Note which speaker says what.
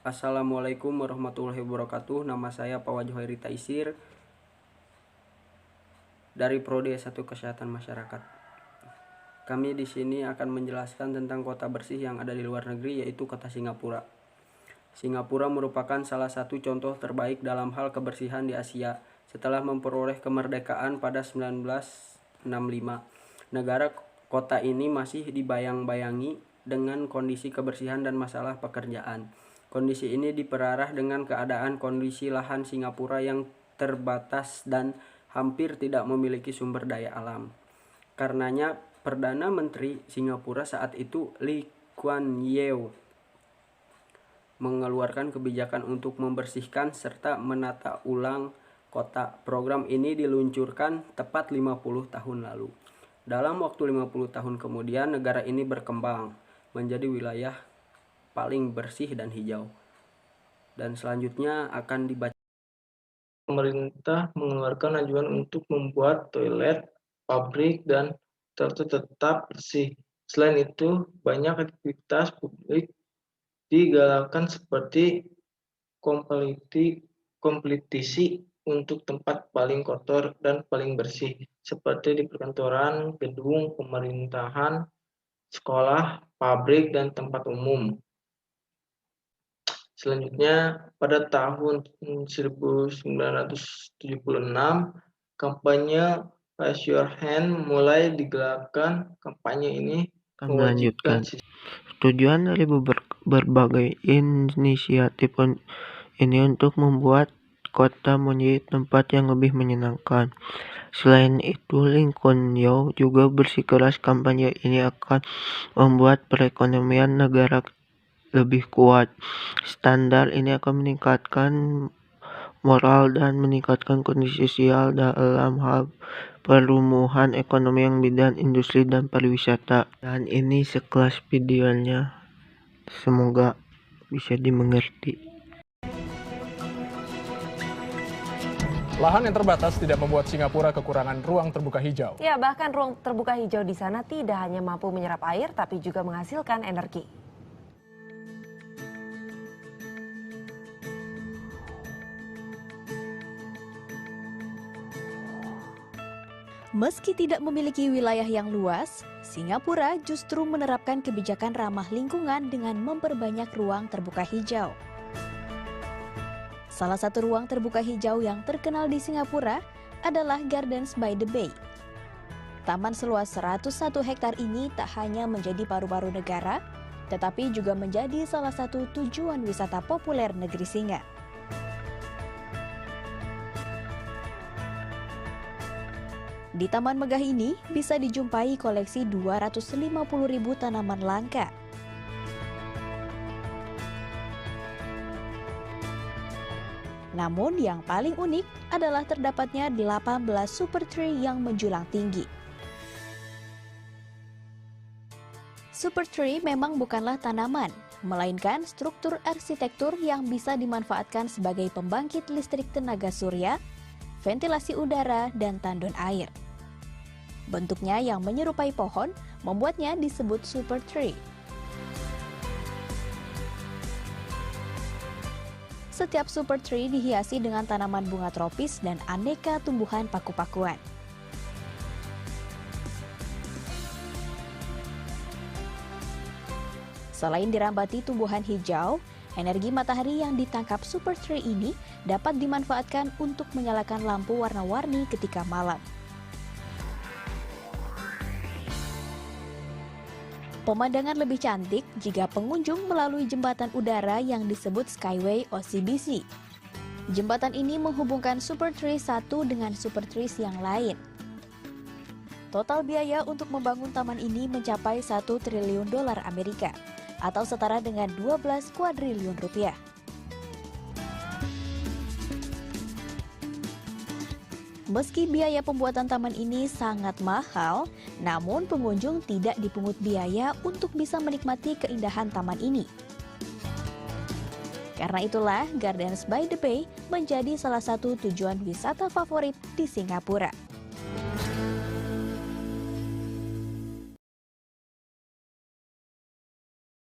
Speaker 1: Assalamualaikum warahmatullahi wabarakatuh. Nama saya Pak Wajohairi Taisir dari Prodi S1 Kesehatan Masyarakat. Kami di sini akan menjelaskan tentang kota bersih yang ada di luar negeri, yaitu kota Singapura. Singapura merupakan salah satu contoh terbaik dalam hal kebersihan di Asia. Setelah memperoleh kemerdekaan pada 1965, kota ini masih dibayang-bayangi dengan kondisi kebersihan dan masalah pekerjaan. Kondisi ini diperarah dengan keadaan kondisi lahan Singapura yang terbatas dan hampir tidak memiliki sumber daya alam. Karenanya, Perdana Menteri Singapura saat itu Lee Kuan Yew mengeluarkan kebijakan untuk membersihkan serta menata ulang kota. Program ini diluncurkan tepat 50 tahun lalu. Dalam waktu 50 tahun kemudian, negara ini berkembang menjadi wilayah paling bersih dan hijau. Dan selanjutnya akan dibaca.
Speaker 2: Pemerintah mengeluarkan anjuran untuk membuat toilet, pabrik, dan tetap bersih. Selain itu, banyak aktivitas publik digalakkan seperti kompetisi untuk tempat paling kotor dan paling bersih, seperti di perkantoran, gedung pemerintahan, sekolah, pabrik, dan tempat umum. Selanjutnya, pada tahun 1976, kampanye Wash Your Hand mulai digelarkan. Kampanye ini mewajibkan
Speaker 3: tujuan dari berbagai inisiatif ini untuk membuat kota menjadi tempat yang lebih menyenangkan. Selain itu, Lee Kuan Yew juga bersikeras kampanye ini akan membuat perekonomian negara lebih kuat. Standar ini akan meningkatkan moral dan meningkatkan kondisi sosial dalam hal pertumbuhan ekonomi yang bidang industri dan pariwisata. Dan ini sekelas videonya, semoga bisa dimengerti.
Speaker 4: Lahan yang terbatas tidak membuat Singapura kekurangan ruang terbuka hijau.
Speaker 5: Ya, bahkan ruang terbuka hijau di sana tidak hanya mampu menyerap air, tapi juga menghasilkan energi.
Speaker 6: Meski tidak memiliki wilayah yang luas, Singapura justru menerapkan kebijakan ramah lingkungan dengan memperbanyak ruang terbuka hijau. Salah satu ruang terbuka hijau yang terkenal di Singapura adalah Gardens by the Bay. Taman seluas 101 hektar ini tak hanya menjadi paru-paru negara, tetapi juga menjadi salah satu tujuan wisata populer negeri Singa. Di taman megah ini bisa dijumpai koleksi 250.000 tanaman langka. Namun yang paling unik adalah terdapatnya 18 super tree yang menjulang tinggi. Super tree memang bukanlah tanaman, melainkan struktur arsitektur yang bisa dimanfaatkan sebagai pembangkit listrik tenaga surya, ventilasi udara, dan tandon air. Bentuknya yang menyerupai pohon membuatnya disebut super tree. Setiap super tree dihiasi dengan tanaman bunga tropis dan aneka tumbuhan paku-pakuan. Selain dirambati tumbuhan hijau, energi matahari yang ditangkap super tree ini dapat dimanfaatkan untuk menyalakan lampu warna-warni ketika malam. Pemandangan lebih cantik jika pengunjung melalui jembatan udara yang disebut Skyway OCBC. Jembatan ini menghubungkan super tree satu dengan super trees yang lain. Total biaya untuk membangun taman ini mencapai 1 triliun dolar Amerika atau setara dengan 12 kuadriliun rupiah. Meski biaya pembuatan taman ini sangat mahal, namun pengunjung tidak dipungut biaya untuk bisa menikmati keindahan taman ini. Karena itulah, Gardens by the Bay menjadi salah satu tujuan wisata favorit di Singapura.